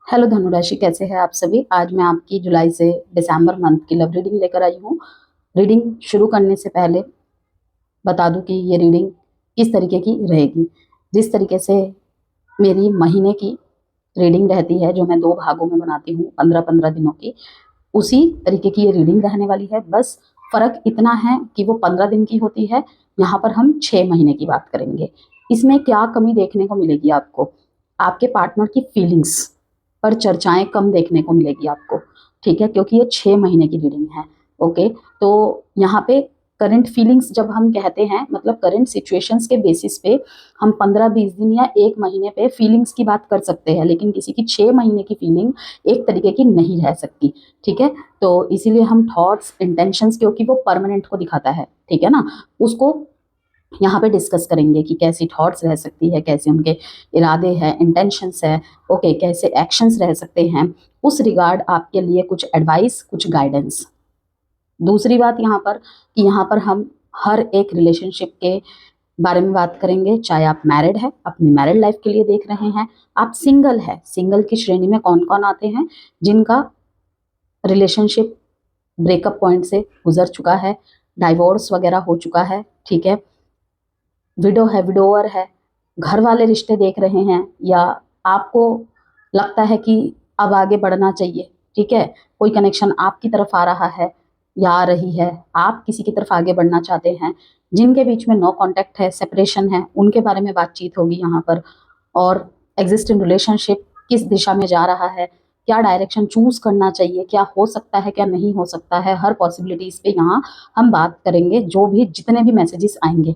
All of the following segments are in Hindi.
हेलो धनुराशि, कैसे हैं आप सभी। आज मैं आपकी जुलाई से दिसंबर मंथ की लव रीडिंग लेकर आई हूँ। रीडिंग शुरू करने से पहले बता दूं कि ये रीडिंग किस तरीके की रहेगी। जिस तरीके से मेरी महीने की रीडिंग रहती है, जो मैं 2 भागों में बनाती हूँ 15-15 दिनों की, उसी तरीके की ये रीडिंग रहने वाली है। बस फर्क इतना है कि वो 15 दिन की होती है, यहाँ पर हम 6 महीने की बात करेंगे। इसमें क्या कमी देखने को मिलेगी आपको? आपके पार्टनर की फीलिंग्स पर चर्चाएं कम देखने को मिलेगी आपको, ठीक है, क्योंकि ये 6 महीने की रीडिंग है। ओके, तो यहाँ पे करंट फीलिंग्स जब हम कहते हैं, मतलब करंट सिचुएशंस के बेसिस पे हम 15-20 दिन या 1 महीने पे फीलिंग्स की बात कर सकते हैं, लेकिन किसी की 6 महीने की फीलिंग एक तरीके की नहीं रह सकती। ठीक है, तो इसीलिए हम थॉट्स इंटेंशंस, क्योंकि वो परमानेंट को दिखाता है, ठीक है ना, उसको यहाँ पे डिस्कस करेंगे कि कैसी थॉट्स रह सकती है, कैसे उनके इरादे हैं, इंटेंशंस है, ओके, कैसे एक्शंस रह सकते हैं। उस रिगार्ड आपके लिए कुछ एडवाइस, कुछ गाइडेंस। दूसरी बात यहाँ पर कि यहाँ पर हम हर एक रिलेशनशिप के बारे में बात करेंगे, चाहे आप मैरिड है, अपनी मैरिड लाइफ के लिए देख रहे हैं, आप सिंगल है, सिंगल की श्रेणी में कौन कौन आते हैं, जिनका रिलेशनशिप ब्रेकअप पॉइंट से गुजर चुका है, डाइवोर्स वगैरह हो चुका है, ठीक है, विडो है, विडोवर है, घर वाले रिश्ते देख रहे हैं, या आपको लगता है कि अब आगे बढ़ना चाहिए, ठीक है, कोई कनेक्शन आपकी तरफ आ रहा है या आ रही है, आप किसी की तरफ आगे बढ़ना चाहते हैं, जिनके बीच में नो कांटेक्ट है, सेपरेशन है, उनके बारे में बातचीत होगी यहाँ पर। और एग्जिस्टिंग रिलेशनशिप किस दिशा में जा रहा है, क्या डायरेक्शन चूज करना चाहिए, क्या हो सकता है, क्या नहीं हो सकता है, हर पॉसिबिलिटीज पे यहाँ हम बात करेंगे, जो भी जितने भी मैसेजेस आएंगे,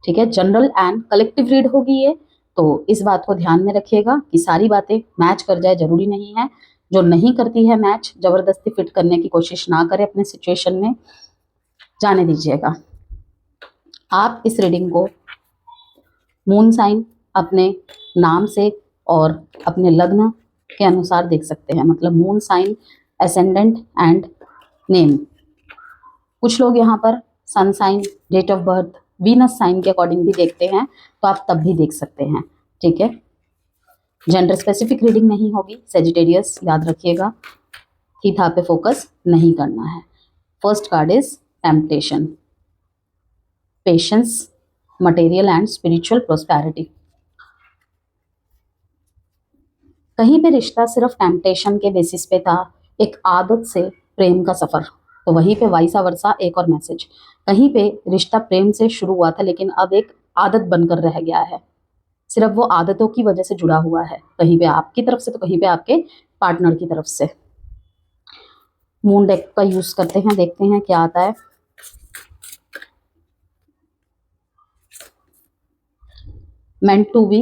ठीक है। जनरल एंड कलेक्टिव रीड होगी ये, तो इस बात को ध्यान में रखिएगा कि सारी बातें मैच कर जाए, जरूरी नहीं है। जो नहीं करती है मैच, जबरदस्ती फिट करने की कोशिश ना करें अपने सिचुएशन में, जाने दीजिएगा। आप इस रीडिंग को मून साइन अपने नाम से और अपने लग्न के अनुसार देख सकते हैं, मतलब moon sign, ascendant and name. कुछ लोग यहाँ पर sun sign, date of birth, Venus sign के अकॉर्डिंग भी देखते हैं, तो आप तब भी देख सकते हैं, ठीक है। जेंडर स्पेसिफिक रीडिंग नहीं होगी, सेजिटेरियस याद रखिएगा, थीथा पे फोकस नहीं करना है। First card is temptation, patience, material and spiritual prosperity. कहीं पे रिश्ता सिर्फ टेम्पटेशन के बेसिस पे था, एक आदत से प्रेम का सफर, तो वहीं पे वाइसा वर्सा एक और मैसेज। कहीं पे रिश्ता प्रेम से शुरू हुआ था, लेकिन अब एक आदत बनकर रह गया है, सिर्फ वो आदतों की वजह से जुड़ा हुआ है, कहीं पे आपकी तरफ से तो कहीं पे आपके पार्टनर की तरफ से। मून डेक का यूज करते हैं, देखते हैं क्या आता है। Meant to be,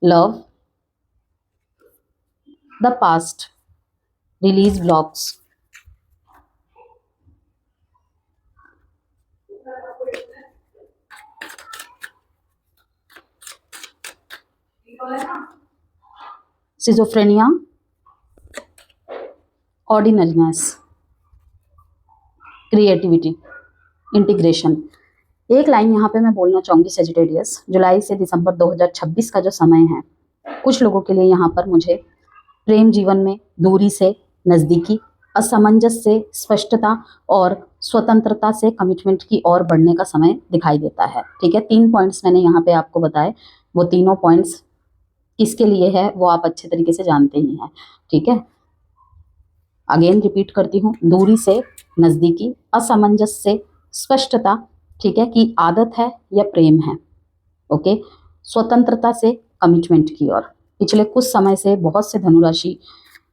love, the past, release blocks, schizophrenia, ordinariness, creativity, integration. एक लाइन यहाँ पे मैं बोलना चाहूंगी सेजिटेरियस, जुलाई से दिसंबर 2026 का जो समय है, कुछ लोगों के लिए यहाँ पर मुझे प्रेम जीवन में दूरी से नजदीकी, असमंजस से स्पष्टता और स्वतंत्रता से कमिटमेंट की ओर बढ़ने का समय दिखाई देता है, ठीक है। 3 पॉइंट्स मैंने यहाँ पे आपको बताए, वो तीनों पॉइंट्स किसके लिए है वो आप अच्छे तरीके से जानते ही हैं, ठीक है। अगेन रिपीट करती हूँ, दूरी से नजदीकी, असमंजस से स्पष्टता, ठीक है, कि आदत है या प्रेम है, ओके, स्वतंत्रता से कमिटमेंट की ओर। पिछले कुछ समय से बहुत से धनुराशि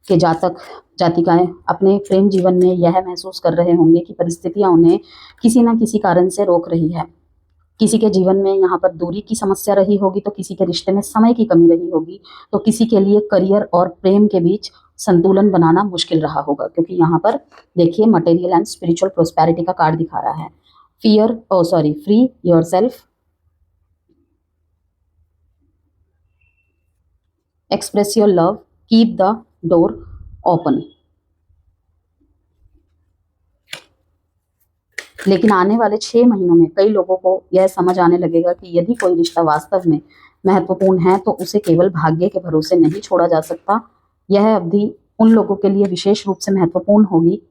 के जातक जातिकाएं अपने प्रेम जीवन में यह महसूस कर रहे होंगे कि परिस्थितियां उन्हें किसी ना किसी कारण से रोक रही है। किसी के जीवन में यहाँ पर दूरी की समस्या रही होगी, तो किसी के रिश्ते में समय की कमी रही होगी, तो किसी के लिए करियर और प्रेम के बीच संतुलन बनाना मुश्किल रहा होगा, क्योंकि यहाँ पर देखिए मटेरियल एंड स्पिरिचुअल प्रोस्पेरिटी का कार्ड दिखा रहा है। Fear, oh sorry, free yourself, express your love, keep the door open. लेकिन आने वाले 6 महीनों में कई लोगों को यह समझ आने लगेगा कि यदि कोई रिश्ता वास्तव में महत्वपूर्ण है तो उसे केवल भाग्य के भरोसे नहीं छोड़ा जा सकता। यह अवधि उन लोगों के लिए विशेष रूप से महत्वपूर्ण होगी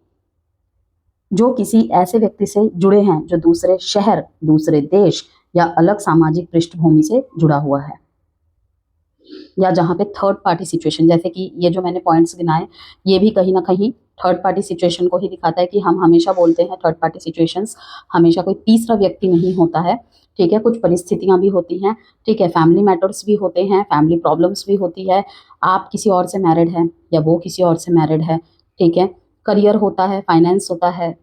जो किसी ऐसे व्यक्ति से जुड़े हैं जो दूसरे शहर, दूसरे देश या अलग सामाजिक पृष्ठभूमि से जुड़ा हुआ है, या जहाँ पे थर्ड पार्टी सिचुएशन, जैसे कि ये जो मैंने पॉइंट्स गिनाए, ये भी कहीं ना कहीं थर्ड पार्टी सिचुएशन को ही दिखाता है कि हम हमेशा बोलते हैं थर्ड पार्टी सिचुएशंस हमेशा कोई तीसरा व्यक्ति नहीं होता है। ठीक है, कुछ परिस्थितियां भी होती हैं। ठीक है, फैमिली मैटर्स भी होते हैं, फैमिली प्रॉब्लम्स भी होती है। आप किसी और से मैरिड है या वो किसी और से मैरिड है। ठीक है, करियर होता है, फाइनेंस होता है।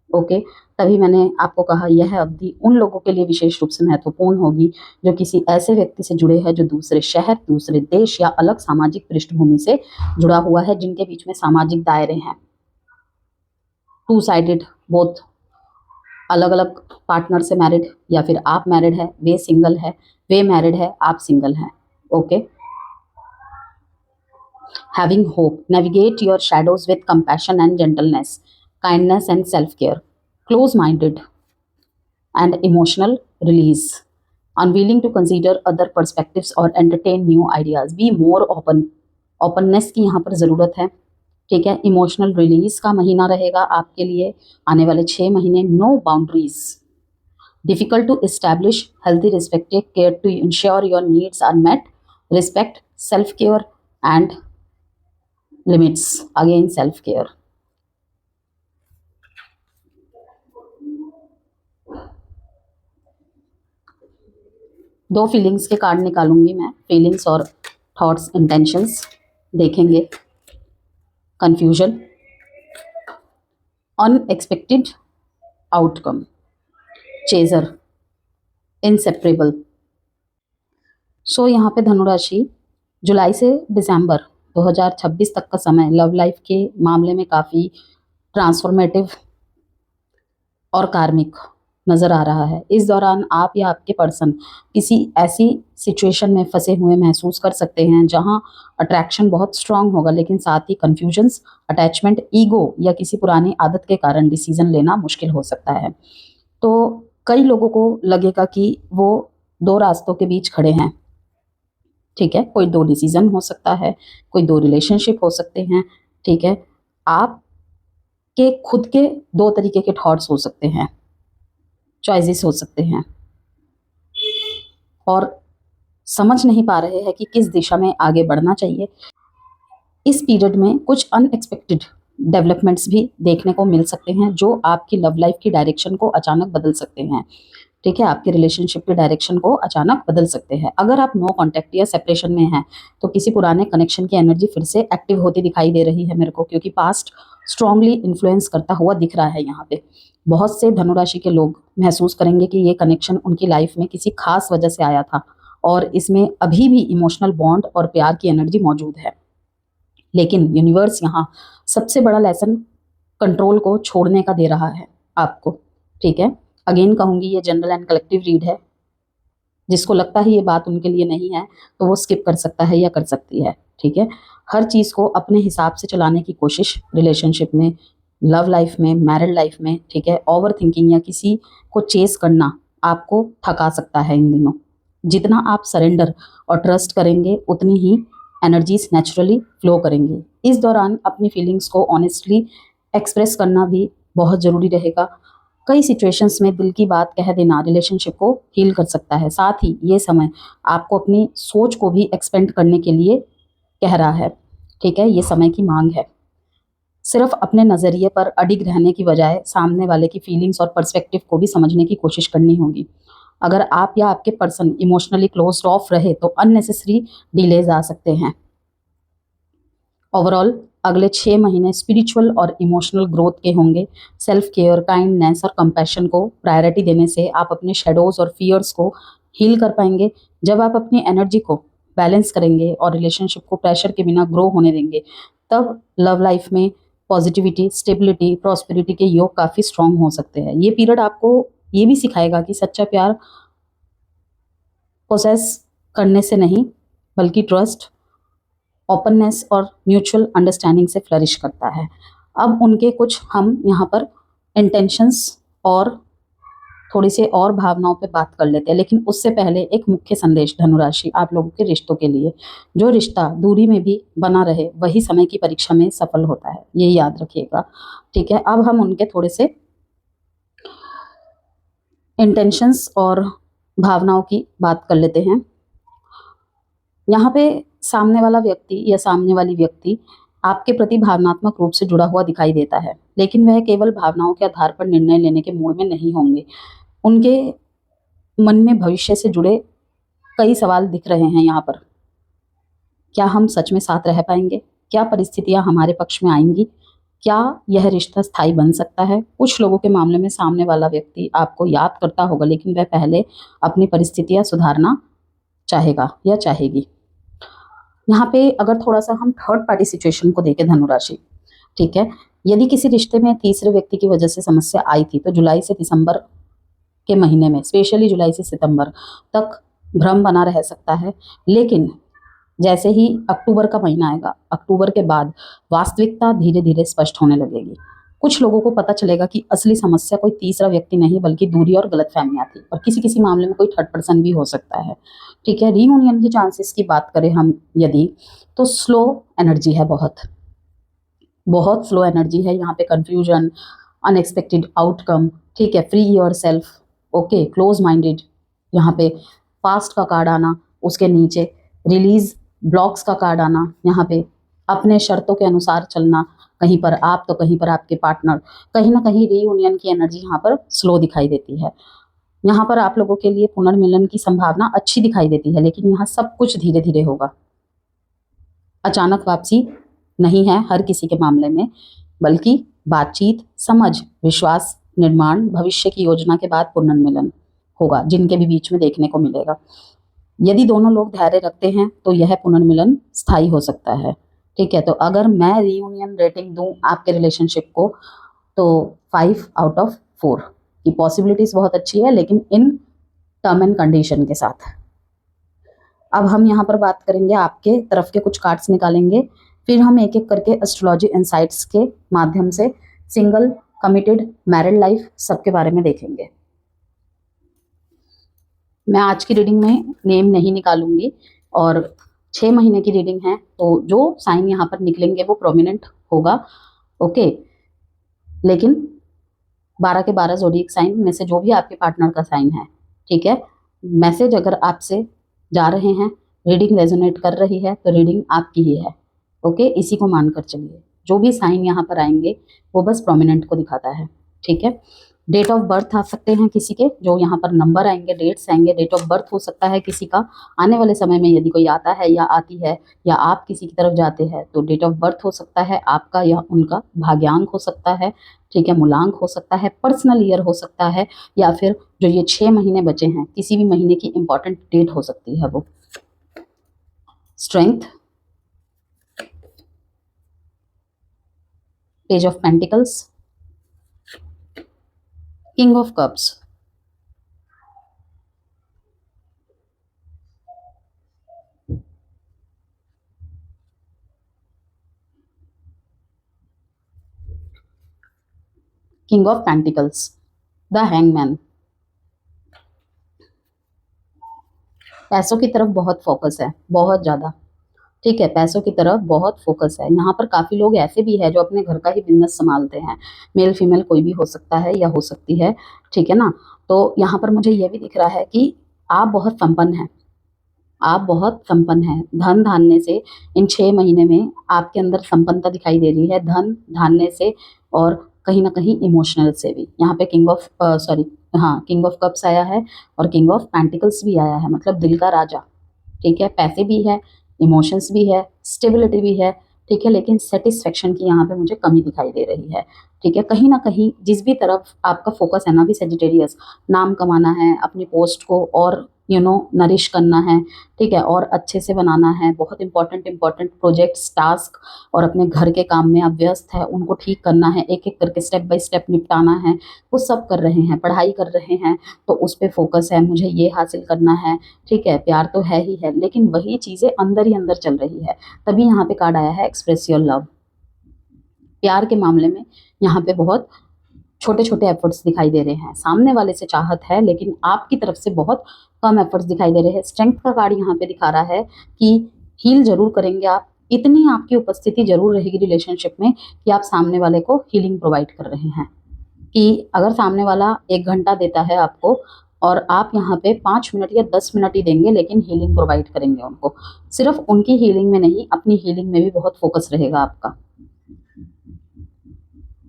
ओके, तभी मैंने आपको कहा यह अवधि उन लोगों के लिए विशेष रूप से महत्वपूर्ण होगी जो किसी ऐसे व्यक्ति से जुड़े हैं जो दूसरे शहर, दूसरे देश या अलग सामाजिक पृष्ठभूमि से जुड़ा हुआ है, जिनके बीच में सामाजिक दायरे हैं। टू साइडेड, बोथ, अलग अलग पार्टनर से मैरिड, या फिर आप मैरिड है, वे सिंगल है, वे मैरिड है, आप सिंगल हैं। Okay, having hope, navigate your shadows with compassion and gentleness, kindness and self-care, close-minded and emotional release, unwilling to consider other perspectives or entertain new ideas, be more open, openness की यहाँ पर ज़रूरत है। ठीक है, इमोशनल रिलीज का महीना रहेगा आपके लिए आने वाले 6 महीने। No boundaries, difficult to establish healthy respective care to ensure your needs are met, respect, self care and limits, again self care। दो फीलिंग्स के कार्ड निकालूंगी मैं, फीलिंग्स और थॉट्स, इंटेंशंस देखेंगे। Confusion, unexpected outcome, chaser, inseparable. So यहाँ पे धनुराशि जुलाई से दिसंबर 2026 तक का समय लव लाइफ के मामले में काफ़ी ट्रांसफॉर्मेटिव और कार्मिक नज़र आ रहा है। इस दौरान आप या आपके पर्सन किसी ऐसी सिचुएशन में फंसे हुए महसूस कर सकते हैं जहां अट्रैक्शन बहुत स्ट्रांग होगा, लेकिन साथ ही कन्फ्यूजन्स, अटैचमेंट, ईगो या किसी पुरानी आदत के कारण डिसीजन लेना मुश्किल हो सकता है। तो कई लोगों को लगेगा कि वो दो रास्तों के बीच खड़े हैं। ठीक है, कोई दो डिसीजन हो सकता है, कोई दो रिलेशनशिप हो सकते हैं। ठीक है, आप के खुद के दो तरीके के थॉट्स हो सकते हैं, चॉइसेस हो सकते हैं, और समझ नहीं पा रहे हैं कि किस दिशा में आगे बढ़ना चाहिए। इस पीरियड में कुछ अनएक्सपेक्टेड डेवलपमेंट्स भी देखने को मिल सकते हैं जो आपकी लव लाइफ की डायरेक्शन को अचानक बदल सकते हैं। ठीक है, आपके रिलेशनशिप की डायरेक्शन को अचानक बदल सकते हैं। अगर आप नो कांटेक्ट या सेपरेशन में हैं तो किसी पुराने कनेक्शन की एनर्जी फिर से एक्टिव होती दिखाई दे रही है मेरे को, क्योंकि पास्ट स्ट्रांगली इन्फ्लुएंस करता हुआ दिख रहा है यहाँ पे। बहुत से धनुराशि के लोग महसूस करेंगे कि ये कनेक्शन उनकी लाइफ में किसी खास वजह से आया था और इसमें अभी भी इमोशनल बॉन्ड और प्यार की एनर्जी मौजूद है। लेकिन यूनिवर्स यहाँ सबसे बड़ा लेसन कंट्रोल को छोड़ने का दे रहा है आपको। ठीक है, अगेन कहूँगी ये जनरल एंड कलेक्टिव रीड है। जिसको लगता है ये बात उनके लिए नहीं है तो वो स्किप कर सकता है या कर सकती है। ठीक है, हर चीज़ को अपने हिसाब से चलाने की कोशिश रिलेशनशिप में, लव लाइफ में, मैरिड लाइफ में। ठीक है, ओवर थिंकिंग या किसी को चेस करना आपको थका सकता है इन दिनों। जितना आप सरेंडर और ट्रस्ट करेंगे उतनी ही एनर्जीज नेचुरली फ्लो करेंगे। इस दौरान अपनी फीलिंग्स को ऑनेस्टली एक्सप्रेस करना भी बहुत ज़रूरी रहेगा। कई सिचुएशंस में दिल की बात कह देना रिलेशनशिप को हील कर सकता है। साथ ही ये समय आपको अपनी सोच को भी एक्सपेंड करने के लिए कह रहा है। ठीक है, ये समय की मांग है। सिर्फ अपने नज़रिए पर अडिग रहने की बजाय सामने वाले की फीलिंग्स और पर्सपेक्टिव को भी समझने की कोशिश करनी होगी। अगर आप या आपके पर्सन इमोशनली क्लोज्ड ऑफ रहे तो अननेसेसरी डिलेज आ सकते हैं। ओवरऑल अगले 6 महीने स्पिरिचुअल और इमोशनल ग्रोथ के होंगे। सेल्फ केयर, काइंडनेस और कंपैशन को प्रायोरिटी देने से आप अपने शेडोज और फियर्स को हील कर पाएंगे। जब आप अपनी एनर्जी को बैलेंस करेंगे और रिलेशनशिप को प्रेशर के बिना ग्रो होने देंगे, तब लव लाइफ में पॉजिटिविटी, स्टेबिलिटी, प्रॉस्पेरिटी के योग काफ़ी स्ट्रांग हो सकते हैं। ये पीरियड आपको ये भी सिखाएगा कि सच्चा प्यार पोसेस करने से नहीं बल्कि ट्रस्ट, ओपननेस और म्यूचुअल अंडरस्टैंडिंग से फ्लरिश करता है। अब उनके कुछ हम यहाँ पर इंटेंशंस और थोड़ी सी और भावनाओं पे बात कर लेते हैं, लेकिन उससे पहले एक मुख्य संदेश धनुराशि आप लोगों के रिश्तों के लिए। जो रिश्ता दूरी में भी बना रहे वही समय की परीक्षा में सफल होता है, ये याद रखिएगा। ठीक है, अब हम उनके थोड़े से इंटेंशंस और भावनाओं की बात कर लेते हैं। यहाँ पे सामने वाला व्यक्ति या सामने वाली व्यक्ति आपके प्रति भावनात्मक रूप से जुड़ा हुआ दिखाई देता है, लेकिन वह केवल भावनाओं के आधार पर निर्णय लेने के मूड में नहीं होंगे। उनके मन में भविष्य से जुड़े कई सवाल दिख रहे हैं यहाँ पर। क्या हम सच में साथ रह पाएंगे? क्या परिस्थितियां हमारे पक्ष में आएंगी? क्या यह रिश्ता स्थायी बन सकता है? कुछ लोगों के मामले में सामने वाला व्यक्ति आपको याद करता होगा, लेकिन वह पहले अपनी परिस्थितियां सुधारना चाहेगा या चाहेगी। यहाँ पे अगर थोड़ा सा हम थर्ड पार्टी सिचुएशन को देखें धनुराशि, ठीक है, यदि किसी रिश्ते में तीसरे व्यक्ति की वजह से समस्या आई थी तो जुलाई से दिसंबर के महीने में, स्पेशली जुलाई से सितंबर तक भ्रम बना रह सकता है। लेकिन जैसे ही अक्टूबर का महीना आएगा, अक्टूबर के बाद वास्तविकता धीरे धीरे स्पष्ट होने लगेगी। कुछ लोगों को पता चलेगा कि असली समस्या कोई तीसरा व्यक्ति नहीं बल्कि दूरी और गलतफहमियां थी, और किसी किसी मामले में कोई थर्ड पर्सन भी हो सकता है। ठीक है, रीयूनियन के चांसेस की बात करें हम यदि, तो स्लो एनर्जी है, बहुत बहुत स्लो एनर्जी है यहाँ पे। कंफ्यूजन, अनएक्सपेक्टेड आउटकम, ठीक है, free your self, okay, close minded, यहाँ पे पास्ट का कार्ड आना, उसके नीचे रिलीज ब्लॉक्स का कार्ड आना, यहाँ पे अपने शर्तों के अनुसार चलना, कहीं पर आप तो कहीं पर आपके पार्टनर, कहीं ना कहीं रीयूनियन की एनर्जी यहाँ पर स्लो दिखाई देती है। यहाँ पर आप लोगों के लिए पुनर्मिलन की संभावना अच्छी दिखाई देती है, लेकिन यहाँ सब कुछ धीरे धीरे होगा। अचानक वापसी नहीं है हर किसी के मामले में, बल्कि बातचीत, समझ, विश्वास निर्माण, भविष्य की योजना के बाद पुनर्मिलन होगा, जिनके भी बीच में देखने को मिलेगा। यदि दोनों लोग धैर्य रखते हैं तो यह पुनर्मिलन स्थायी हो सकता है। ठीक है, तो अगर मैं रीयूनियन रेटिंग दूं आपके रिलेशनशिप को, तो 5/4 की पॉसिबिलिटीज बहुत अच्छी है, लेकिन इन टर्म एंड कंडीशन के साथ। अब हम यहाँ पर बात करेंगे, आपके तरफ के कुछ कार्ड्स निकालेंगे, फिर हम एक एक करके एस्ट्रोलॉजी इनसाइट्स के माध्यम से सिंगल, कमिटेड, मैरिड लाइफ सबके बारे में देखेंगे। मैं आज की रीडिंग में नेम नहीं निकालूंगी, और 6 महीने की रीडिंग है, तो जो साइन यहाँ पर निकलेंगे वो प्रोमिनेंट होगा, ओके। लेकिन 12 के 12 ज़ोडिएक साइन में से जो भी आपके पार्टनर का साइन है, ठीक है, मैसेज अगर आपसे जा रहे हैं, रीडिंग रेजोनेट कर रही है, तो रीडिंग आपकी ही है, ओके। इसी को मानकर चलिए। जो भी साइन यहाँ पर आएंगे वो बस प्रोमिनेंट को दिखाता है, ठीक है। डेट ऑफ बर्थ आ सकते हैं किसी के, जो यहाँ पर नंबर आएंगे, डेट्स आएंगे, डेट ऑफ बर्थ हो सकता है किसी का। आने वाले समय में यदि कोई आता है या आती है, या आप किसी की तरफ जाते हैं, तो डेट ऑफ बर्थ हो सकता है आपका या उनका, भाग्यांक हो सकता है, ठीक है, मूलांक हो सकता है, पर्सनल ईयर हो सकता है, या फिर जो ये 6 महीने बचे हैं किसी भी महीने की इंपॉर्टेंट डेट हो सकती है वो। Strength, page of pentacles, king of cups, king of pentacles, the hangman. पैसों की तरफ बहुत फोकस है, बहुत ज़्यादा, ठीक है, पैसों की तरफ बहुत फोकस है। यहाँ पर काफ़ी लोग ऐसे भी है जो अपने घर का ही बिजनेस संभालते हैं, मेल फीमेल कोई भी हो सकता है या हो सकती है, ठीक है ना। तो यहाँ पर मुझे ये भी दिख रहा है कि आप बहुत संपन्न हैं, आप बहुत संपन्न हैं। धन धान्य से इन 6 महीने में आपके अंदर संपन्नता दिखाई दे रही है, धन धान्य से, और कहीं ना कहीं इमोशनल से भी। यहाँ पे king of king of cups आया है, और किंग ऑफ पेंटिकल्स भी आया है, मतलब दिल का राजा, ठीक है। पैसे भी है, इमोशंस भी है, स्टेबिलिटी भी है, ठीक है, लेकिन सेटिस्फेक्शन की यहाँ पे मुझे कमी दिखाई दे रही है, ठीक है। कहीं ना कहीं जिस भी तरफ आपका फोकस है ना भी सेजिटेरियस, नाम कमाना है, अपनी पोस्ट को और नरिश करना है, ठीक है, और अच्छे से बनाना है, बहुत इंपॉर्टेंट प्रोजेक्ट्स, टास्क, और अपने घर के काम में आप व्यस्त है, उनको ठीक करना है, एक एक करके स्टेप बाय स्टेप निपटाना है, वो सब कर रहे हैं। पढ़ाई कर रहे हैं तो उस पर फोकस है, मुझे ये हासिल करना है, ठीक है। प्यार तो है ही है, लेकिन वही चीज़ें अंदर ही अंदर चल रही है, तभी यहाँ पे कार्ड आया है एक्सप्रेस योर लव। प्यार के मामले में यहाँ पे बहुत छोटे छोटे एफर्ट्स दिखाई दे रहे हैं। सामने वाले से चाहत है लेकिन आपकी तरफ से बहुत कम एफर्ट्स दिखाई दे रहे हैं। स्ट्रेंथ का कार्ड यहाँ पे दिखा रहा है कि हील जरूर करेंगे आप, इतनी आपकी उपस्थिति जरूर रहेगी रिलेशनशिप में कि आप सामने वाले को हीलिंग प्रोवाइड कर रहे हैं। कि अगर सामने वाला 1 घंटा देता है आपको और आप यहाँ पे 5 मिनट या 10 मिनट ही देंगे, लेकिन हीलिंग प्रोवाइड करेंगे उनको। सिर्फ उनकी हीलिंग में नहीं, अपनी हीलिंग में भी बहुत फोकस रहेगा आपका।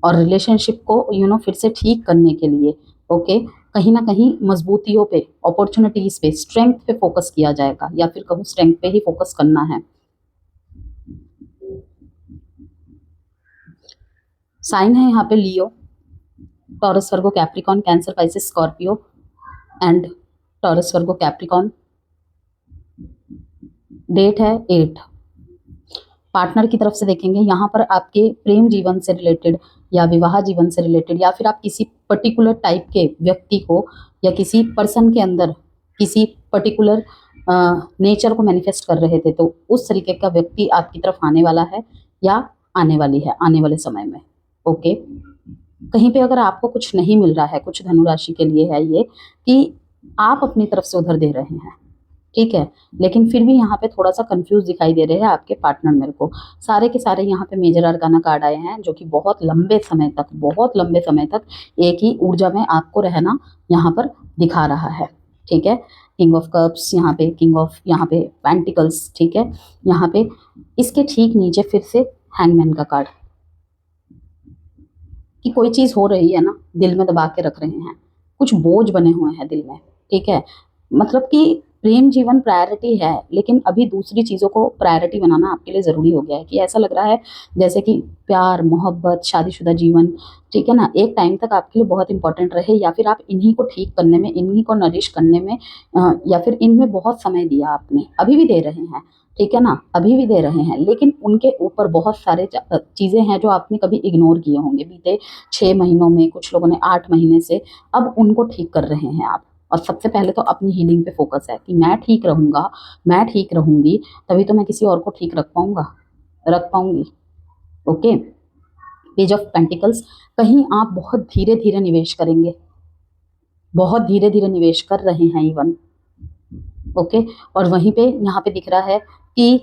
और रिलेशनशिप को फिर से ठीक करने के लिए ओके, कहीं ना कहीं मजबूतियों पे, अपॉर्चुनिटीज पे, स्ट्रेंथ पे फोकस किया जाएगा, या फिर कहूँ स्ट्रेंथ पे ही फोकस करना है। साइन है यहाँ पे Leo, Taurus, Virgo, Capricorn, Cancer, Pisces, Scorpio and Taurus, Virgo, Capricorn. Date है 8। पार्टनर की तरफ से देखेंगे यहाँ पर आपके प्रेम जीवन से रिलेटेड या विवाह जीवन से रिलेटेड, या फिर आप किसी पर्टिकुलर टाइप के व्यक्ति को या किसी पर्सन के अंदर किसी पर्टिकुलर नेचर को मैनिफेस्ट कर रहे थे, तो उस तरीके का व्यक्ति आपकी तरफ आने वाला है या आने वाली है आने वाले समय में। ओके, कहीं पे अगर आपको कुछ नहीं मिल रहा है, कुछ धनुराशि के लिए है ये कि आप अपनी तरफ से उधर दे रहे हैं, ठीक है, लेकिन फिर भी यहाँ पे थोड़ा सा कंफ्यूज दिखाई दे रहे हैं आपके पार्टनर मेरे को। सारे के सारे यहाँ पे मेजर अरकाना कार्ड आए हैं जो कि बहुत लंबे समय तक एक ही ऊर्जा में आपको रहना यहाँ पर दिखा रहा है, ठीक है। किंग ऑफ कप्स यहाँ पे, किंग ऑफ यहाँ पे पेंटिकल्स, ठीक है। यहाँ पे इसके ठीक नीचे फिर से हैंगमैन का कार्ड, कि कोई चीज़ हो रही है ना, दिल में दबा के रख रहे हैं, कुछ बोझ बने हुए हैं दिल में, ठीक है। मतलब कि प्रेम जीवन प्रायोरिटी है, लेकिन अभी दूसरी चीज़ों को प्रायोरिटी बनाना आपके लिए ज़रूरी हो गया है। कि ऐसा लग रहा है जैसे कि प्यार, मोहब्बत, शादीशुदा जीवन, ठीक है ना, एक टाइम तक आपके लिए बहुत इंपॉर्टेंट रहे, या फिर आप इन्हीं को ठीक करने में, इन्हीं को नरिश करने में या फिर इनमें बहुत समय दिया आपने, अभी भी दे रहे हैं, ठीक है ना, अभी भी दे रहे हैं, लेकिन उनके ऊपर बहुत सारे चीज़ें हैं जो आपने कभी इग्नोर किए होंगे बीते 6 महीनों में, कुछ लोगों ने 8 महीने से, अब उनको ठीक कर रहे हैं आप। और सबसे पहले तो अपनी हीलिंग पे फोकस है कि मैं ठीक रहूँगा, मैं ठीक रहूँगी, तभी तो मैं किसी और को ठीक रख पाऊँगी। ओके, पेज ऑफ पेंटिकल्स, कहीं आप बहुत धीरे धीरे निवेश करेंगे, बहुत धीरे धीरे निवेश कर रहे हैं इवन, ओके। और वहीं पे यहाँ पे दिख रहा है कि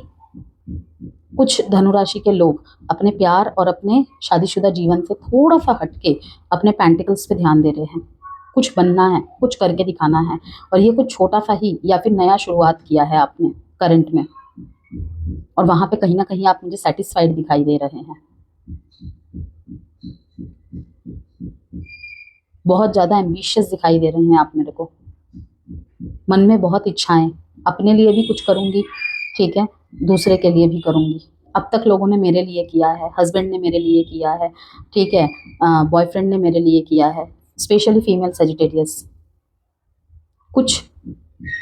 कुछ धनुराशि के लोग अपने प्यार और अपने शादीशुदा जीवन से थोड़ा सा हटके अपने पेंटिकल्स पे ध्यान दे रहे हैं। कुछ बनना है, कुछ करके दिखाना है, और ये कुछ छोटा सा ही या फिर नया शुरुआत किया है आपने करंट में, और वहां पे कहीं ना कहीं आप मुझे सेटिस्फाइड दिखाई दे रहे हैं। बहुत ज़्यादा एम्बिशियस दिखाई दे रहे हैं आप मेरे को, मन में बहुत इच्छाएं, अपने लिए भी कुछ करूँगी, ठीक है, दूसरे के लिए भी करूँगी। अब तक लोगों ने मेरे लिए किया है, हस्बैंड ने मेरे लिए किया है, ठीक है, बॉयफ्रेंड ने मेरे लिए किया है, स्पेशली फीमेल सेजिटेरियस। कुछ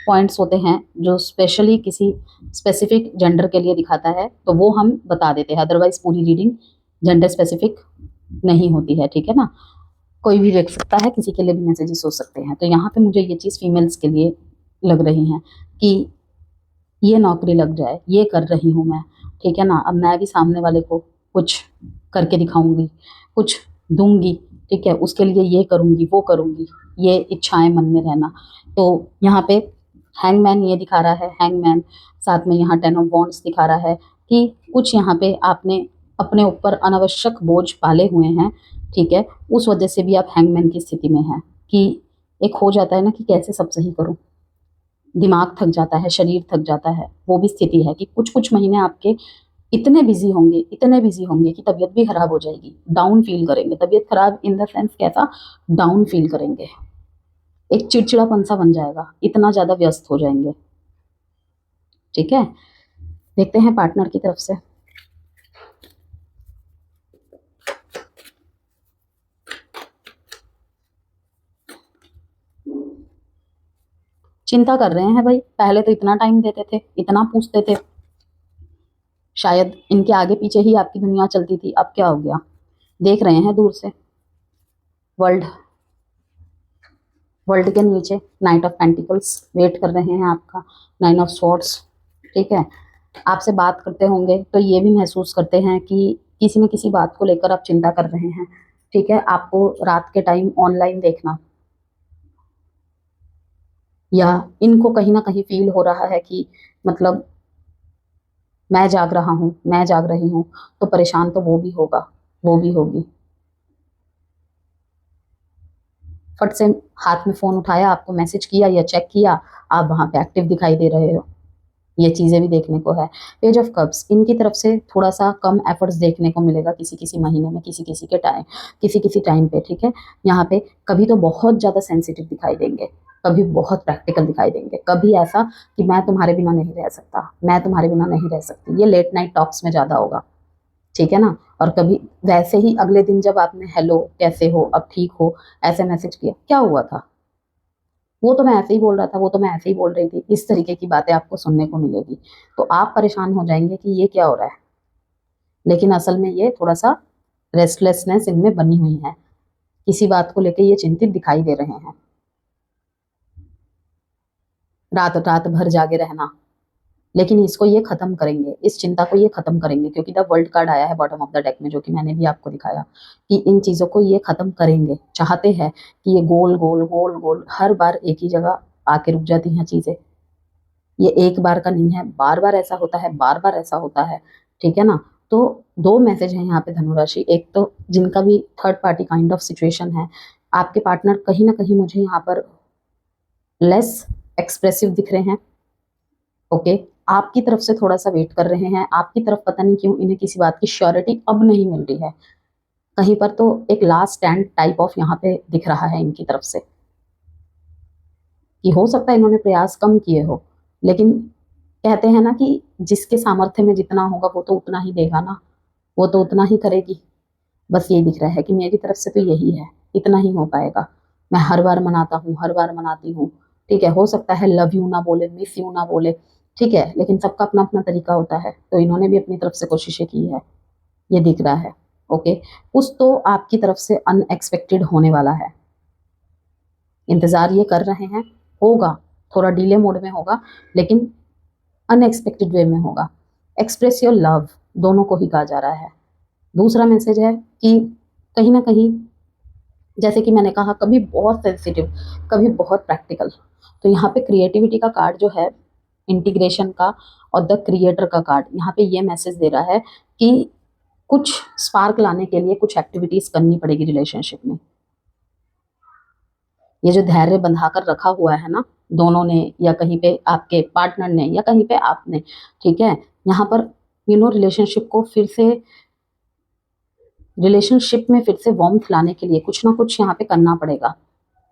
पॉइंट्स होते हैं जो स्पेशली किसी स्पेसिफिक जेंडर के लिए दिखाता है, तो वो हम बता देते हैं, अदरवाइज पूरी रीडिंग जेंडर स्पेसिफिक नहीं होती है, ठीक है ना। कोई भी देख सकता है, किसी के लिए भी मैसेजेस हो सकते हैं। तो यहाँ पे मुझे ये चीज़ फीमेल्स के लिए लग रही है कि ये नौकरी लग जाए, ये कर रही हूँ मैं, ठीक है ना। अब मैं भी सामने वाले को कुछ करके दिखाऊंगी, कुछ दूंगी, ठीक है, उसके लिए ये करूंगी, वो करूंगी, ये इच्छाएं मन में रहना। तो यहाँ पे हैंगमैन ये दिखा रहा है, हैंगमैन, साथ में यहाँ 10 ऑफ वॉन्ड्स दिखा रहा है कि कुछ यहाँ पे आपने अपने ऊपर अनावश्यक बोझ पाले हुए हैं, ठीक है, उस वजह से भी आप हैंगमैन की स्थिति में हैं। कि एक हो जाता है ना कि कैसे सब सही करूं, दिमाग थक जाता है, शरीर थक जाता है, वो भी स्थिति है कि कुछ कुछ महीने आपके इतने बिजी होंगे कि तबीयत भी खराब हो जाएगी, डाउन फील करेंगे। तबीयत खराब इन द सेंस कैसा, डाउन फील करेंगे, एक चिड़चिड़ापन सा बन जाएगा, इतना ज़्यादा व्यस्त हो जाएंगे, ठीक है। देखते हैं पार्टनर की तरफ से। चिंता कर रहे हैं भाई, पहले तो इतना टाइम देते थे, इतना पूछते थे, शायद इनके आगे पीछे ही आपकी दुनिया चलती थी, अब क्या हो गया। देख रहे हैं दूर से, वर्ल्ड के नीचे नाइट ऑफ पेंटिकल्स वेट कर रहे हैं आपका, 9 ऑफ स्वॉर्ड्स, ठीक है। आपसे बात करते होंगे तो ये भी महसूस करते हैं कि किसी न किसी बात को लेकर आप चिंता कर रहे हैं, ठीक है, आपको रात के टाइम ऑनलाइन देखना, या इनको कहीं ना कहीं फील हो रहा है कि मतलब मैं जाग रहा हूँ, मैं जाग रही हूँ, तो परेशान तो वो भी होगा, वो भी होगी। फट से हाथ में फोन उठाया, आपको मैसेज किया या चेक किया, आप वहां पे एक्टिव दिखाई दे रहे हो। ये चीजें भी देखने को है। पेज ऑफ कप्स, इनकी तरफ से थोड़ा सा कम एफर्ट्स देखने को मिलेगा किसी किसी महीने में, किसी किसी के टाइम, किसी किसी टाइम पे। ठीक है, यहाँ पे कभी तो बहुत ज्यादा सेंसिटिव दिखाई देंगे, कभी बहुत प्रैक्टिकल दिखाई देंगे, कभी ऐसा कि मैं तुम्हारे बिना नहीं रह सकता, मैं तुम्हारे बिना नहीं रह सकती, ये लेट नाइट टॉक्स में ज्यादा होगा। ठीक है ना। और कभी वैसे ही अगले दिन जब आपने हेलो कैसे हो, अब ठीक हो, ऐसे मैसेज किया, क्या हुआ था, वो तो मैं ऐसे ही बोल रहा था, वो तो मैं ऐसे ही बोल रही थी, इस तरीके की बातें आपको सुनने को मिलेगी। तो आप परेशान हो जाएंगे कि ये क्या हो रहा है, लेकिन असल में ये थोड़ा सा रेस्टलेसनेस इनमें बनी हुई है, किसी बात को लेकर ये चिंतित दिखाई दे रहे हैं। रात रात भर जागे रहना, लेकिन इसको ये खत्म करेंगे, इस चिंता को ये खत्म करेंगे, क्योंकि द वर्ल्ड कार्ड आया है बॉटम ऑफ द डेक में, जो कि मैंने भी आपको दिखाया कि इन चीजों को ये खत्म करेंगे। चाहते हैं कि ये गोल गोल गोल गोल हर बार एक ही जगह आके रुक जाती हैं चीजें, ये एक बार का नहीं है, बार बार ऐसा होता है, बार बार ऐसा होता है। ठीक है ना। तो दो मैसेज हैं यहाँ पे धनुराशि, एक तो जिनका भी third party kind of situation है, आपके पार्टनर कहीं ना कहीं मुझे यहाँ पर लेस एक्सप्रेसिव दिख रहे हैं। ओके, आपकी तरफ से थोड़ा सा वेट कर रहे हैं, आपकी तरफ पता नहीं क्यों इन्हें किसी बात की श्योरिटी अब नहीं मिल रही है, कहीं पर तो एक लास्ट स्टैंड टाइप ऑफ यहाँ पे दिख रहा है इनकी तरफ से, कि हो सकता है इन्होंने प्रयास कम किए हो, लेकिन कहते हैं ना कि जिसके सामर्थ्य में जितना होगा वो तो उतना ही देगा ना, वो तो उतना ही करेगी। बस ये दिख रहा है कि मेरी तरफ से तो यही है, इतना ही हो पाएगा। मैं हर बार मनाता हूँ, हर बार मनाती हूँ। ठीक है, हो सकता है लव यू ना बोले, मिस यू ना बोले, ठीक है, लेकिन सबका अपना अपना तरीका होता है, तो इन्होंने भी अपनी तरफ से कोशिशें की है, ये दिख रहा है। ओके, कुछ तो आपकी तरफ से अनएक्सपेक्टेड होने वाला है, इंतजार ये कर रहे हैं, होगा, थोड़ा डिले मोड में होगा, लेकिन अनएक्सपेक्टेड वे में होगा। एक्सप्रेस योर लव, दोनों को ही कहा जा रहा है। दूसरा मैसेज है कि कहीं ना कहीं, जैसे कि मैंने कहा, कभी बहुत सेंसिटिव, कभी बहुत प्रैक्टिकल, तो यहाँ पे क्रिएटिविटी का कार्ड जो है, इंटीग्रेशन का और द क्रिएटर का कार्ड, यहाँ पे ये मैसेज दे रहा है कि कुछ स्पार्क लाने के लिए कुछ एक्टिविटीज करनी पड़ेगी रिलेशनशिप में। ये जो धैर्य बंधाकर रखा हुआ है ना दोनों ने, या कहीं पे आपके पार्टनर ने, या कहीं पे आपने, ठीक है, यहाँ पर रिलेशनशिप को फिर से, रिलेशनशिप में फिर से वार्मथ लाने के लिए कुछ ना कुछ यहाँ पे करना पड़ेगा।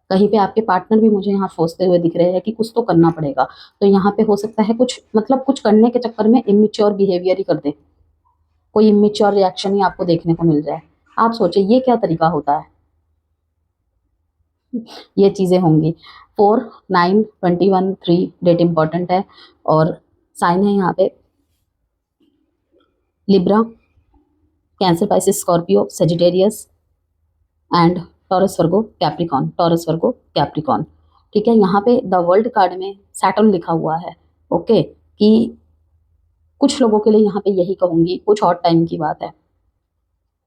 कहीं पे आपके पार्टनर भी मुझे यहाँ सोचते हुए दिख रहे हैं कि कुछ तो करना पड़ेगा, तो यहाँ पे हो सकता है कुछ, मतलब कुछ करने के चक्कर में इमेच्योर बिहेवियर ही कर दे, कोई इमेच्योर रिएक्शन ही आपको देखने को मिल जाए। आप सोचिए ये क्या तरीका होता है, ये चीजें होंगी। 4, 9, 21, 3 डेट इंपॉर्टेंट है, और साइन है यहाँ पे Libra, cancer, Pisces, Scorpio, Sagittarius and Taurus Virgo Capricorn, taurus Virgo Capricorn. ठीक है, यहाँ पे द वर्ल्ड कार्ड में सैटर्न लिखा हुआ है। ओके, कि कुछ लोगों के लिए यहाँ पे यही कहूंगी, कुछ और टाइम की बात है,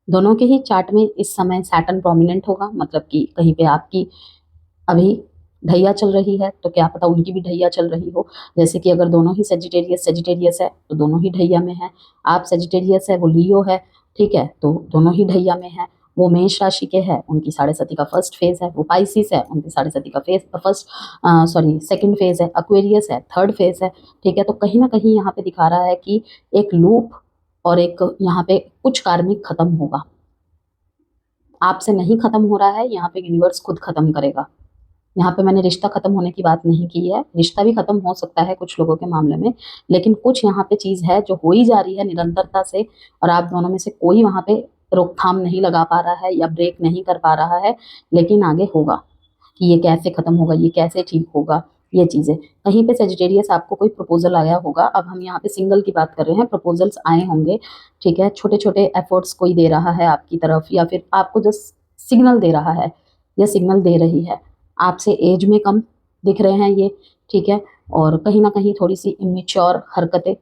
दोनों के ही चार्ट में इस समय सैटर्न प्रोमिनेंट होगा, मतलब कि कहीं पे आपकी अभी ढैया चल रही है, तो क्या पता उनकी भी ढैया चल रही हो। जैसे कि अगर दोनों ही सेजिटेरियस सेजिटेरियस है तो दोनों ही ढैया में है, आप सेजिटेरियस है वो लियो है, ठीक है, तो दोनों ही ढैया में है। वो मेष राशि के हैं, उनकी साढ़े सती का फर्स्ट फेज है, वो पाइसिस है, उनकी साढ़े सती का phase first, sorry second phase है, एक्वेरियस है, थर्ड फेज है। ठीक है, तो कहीं ना कहीं यहाँ पे दिखा रहा है कि एक लूप और एक यहाँ पे कुछ कार्मिक खत्म होगा, आपसे नहीं खत्म हो रहा है, यहाँ पे यूनिवर्स खुद खत्म करेगा। यहाँ पे मैंने रिश्ता खत्म होने की बात नहीं की है, रिश्ता भी खत्म हो सकता है कुछ लोगों के मामले में, लेकिन कुछ यहाँ पे चीज है जो हो ही जा रही है निरंतरता से, और आप दोनों में से कोई वहां पे रोकथाम नहीं लगा पा रहा है या ब्रेक नहीं कर पा रहा है, लेकिन आगे होगा कि ये कैसे खत्म होगा, ये कैसे ठीक होगा, ये चीजें। कहीं पे सेजिटेरियस आपको कोई प्रपोजल आया होगा, अब हम यहाँ पे सिंगल की बात कर रहे हैं, प्रपोजल्स आए होंगे, ठीक है, छोटे छोटे एफर्ट्स कोई दे रहा है आपकी तरफ, या फिर आपको जस्ट सिग्नल दे रहा है या सिग्नल दे रही है, आपसे एज में कम दिख रहे हैं ये, ठीक है, और कहीं ना कहीं थोड़ी सी इमेच्योर हरकतें,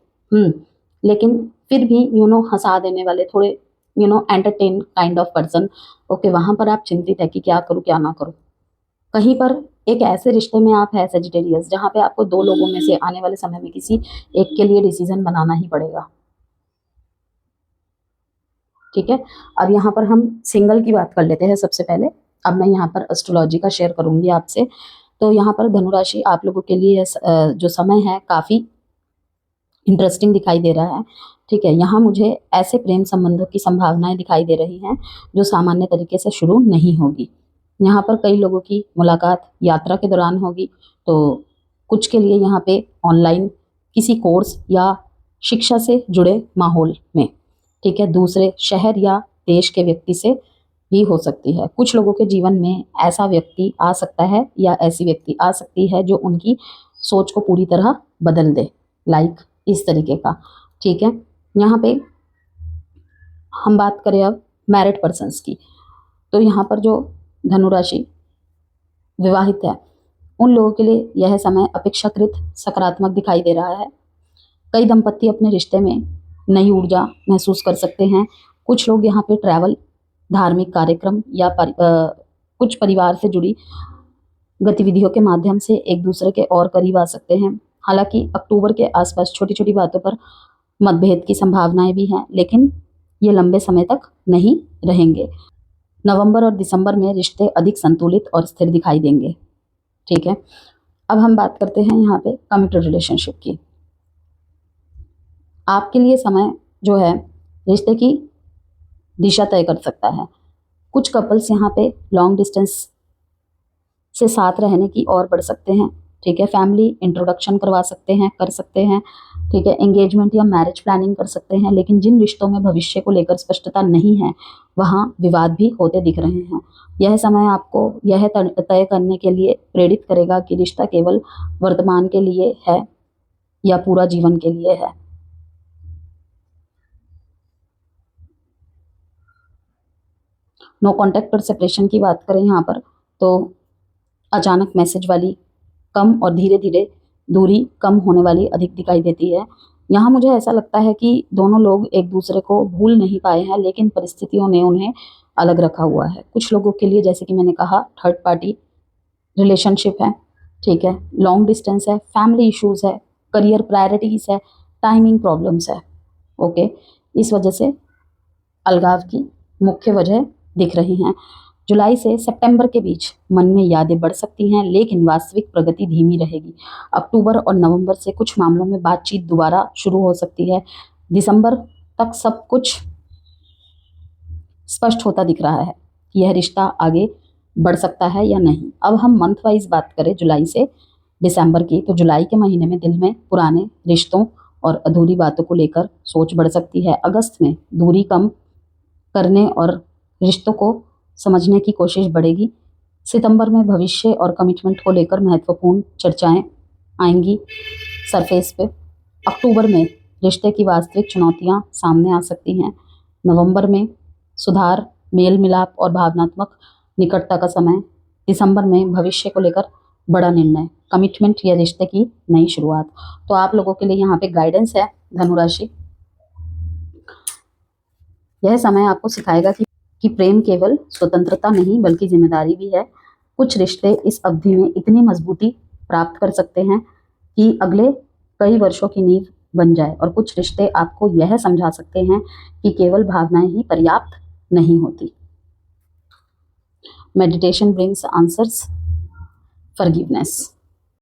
लेकिन फिर भी हंसा देने वाले, थोड़े entertain kind of person. Okay, वहां पर आप चिंतित है कि क्या करूं क्या ना करूं। कहीं पर एक ऐसे रिश्ते में आप है सेजिटेरियस, जहां पे आपको दो लोगों में से आने वाले समय में किसी एक के लिए डिसीजन बनाना ही पड़ेगा। ठीक है, अब यहाँ पर हम सिंगल की बात कर लेते हैं सबसे पहले। अब मैं यहाँ पर एस्ट्रोलॉजी का शेयर करूंगी आपसे। तो यहाँ पर धनुराशि आप लोगों के लिए जो समय है काफी इंटरेस्टिंग दिखाई दे रहा है। ठीक है, यहाँ मुझे ऐसे प्रेम संबंधों की संभावनाएं दिखाई दे रही हैं जो सामान्य तरीके से शुरू नहीं होगी। यहाँ पर कई लोगों की मुलाकात यात्रा के दौरान होगी, तो कुछ के लिए यहाँ पे ऑनलाइन किसी कोर्स या शिक्षा से जुड़े माहौल में, ठीक है, दूसरे शहर या देश के व्यक्ति से भी हो सकती है। कुछ लोगों के जीवन में ऐसा व्यक्ति आ सकता है या ऐसी व्यक्ति आ सकती है जो उनकी सोच को पूरी तरह बदल दे, लाइक इस तरीके का। ठीक है, यहाँ पे हम बात करें अब मैरिड पर्सन्स की, तो यहाँ पर जो धनुराशि विवाहित है उन लोगों के लिए यह समय अपेक्षाकृत सकारात्मक दिखाई दे रहा है। कई दंपति अपने रिश्ते में नई ऊर्जा महसूस कर सकते हैं। कुछ लोग यहाँ पे ट्रैवल, धार्मिक कार्यक्रम या कुछ परिवार से जुड़ी गतिविधियों के माध्यम से एक दूसरे के और करीब आ सकते हैं। हालांकि अक्टूबर के आसपास छोटी छोटी बातों पर मतभेद की संभावनाएं भी हैं, लेकिन ये लंबे समय तक नहीं रहेंगे। नवंबर और दिसंबर में रिश्ते अधिक संतुलित और स्थिर दिखाई देंगे। ठीक है, अब हम बात करते हैं यहाँ पे कमिटेड रिलेशनशिप की। आपके लिए समय जो है रिश्ते की दिशा तय कर सकता है। कुछ कपल्स यहाँ पे लॉन्ग डिस्टेंस से साथ रहने की ओर बढ़ सकते हैं। ठीक है, फैमिली इंट्रोडक्शन करवा सकते हैं, कर सकते हैं। ठीक है, एंगेजमेंट या मैरिज प्लानिंग कर सकते हैं। लेकिन जिन रिश्तों में भविष्य को लेकर स्पष्टता नहीं है वहाँ विवाद भी होते दिख रहे हैं। यह समय आपको यह तय करने के लिए प्रेरित करेगा कि रिश्ता केवल वर्तमान के लिए है या पूरा जीवन के लिए है। नो कॉन्टैक्ट पर सेपरेशन की बात करें यहाँ पर, तो अचानक मैसेज वाली कम और धीरे धीरे दूरी कम होने वाली अधिक दिखाई देती है। यहाँ मुझे ऐसा लगता है कि दोनों लोग एक दूसरे को भूल नहीं पाए हैं, लेकिन परिस्थितियों ने उन्हें अलग रखा हुआ है। कुछ लोगों के लिए, जैसे कि मैंने कहा, थर्ड पार्टी रिलेशनशिप है। ठीक है, लॉन्ग डिस्टेंस है, फैमिली इश्यूज है, करियर प्रायोरिटीज है, टाइमिंग प्रॉब्लम्स है। ओके, इस वजह से अलगाव की मुख्य वजह दिख रही हैं। जुलाई से सितंबर के बीच मन में यादें बढ़ सकती हैं, लेकिन वास्तविक प्रगति धीमी रहेगी। अक्टूबर और नवंबर से कुछ मामलों में बातचीत दोबारा शुरू हो सकती है। दिसंबर तक सब कुछ स्पष्ट होता दिख रहा है कि यह रिश्ता आगे बढ़ सकता है या नहीं। अब हम मंथ वाइज बात करें जुलाई से दिसंबर की, तो जुलाई के महीने में दिल में पुराने रिश्तों और अधूरी बातों को लेकर सोच बढ़ सकती है। अगस्त में दूरी कम करने और रिश्तों को समझने की कोशिश बढ़ेगी। सितंबर में भविष्य और कमिटमेंट को लेकर महत्वपूर्ण चर्चाएं आएंगी सरफेस पे। अक्टूबर में रिश्ते की वास्तविक चुनौतियां सामने आ सकती हैं। नवंबर में सुधार, मेल मिलाप और भावनात्मक निकटता का समय। दिसंबर में भविष्य को लेकर बड़ा निर्णय, कमिटमेंट या रिश्ते की नई शुरुआत। तो आप लोगों के लिए यहाँ पे गाइडेंस है धनुराशि। यह समय आपको सिखाएगा कि प्रेम केवल स्वतंत्रता नहीं बल्कि जिम्मेदारी भी है। कुछ रिश्ते इस अवधि में इतनी मजबूती प्राप्त कर सकते हैं कि अगले कई वर्षों की नींव बन जाए, और कुछ रिश्ते आपको यह समझा सकते हैं कि केवल भावनाएं ही पर्याप्त नहीं होती। Meditation brings answers, forgiveness.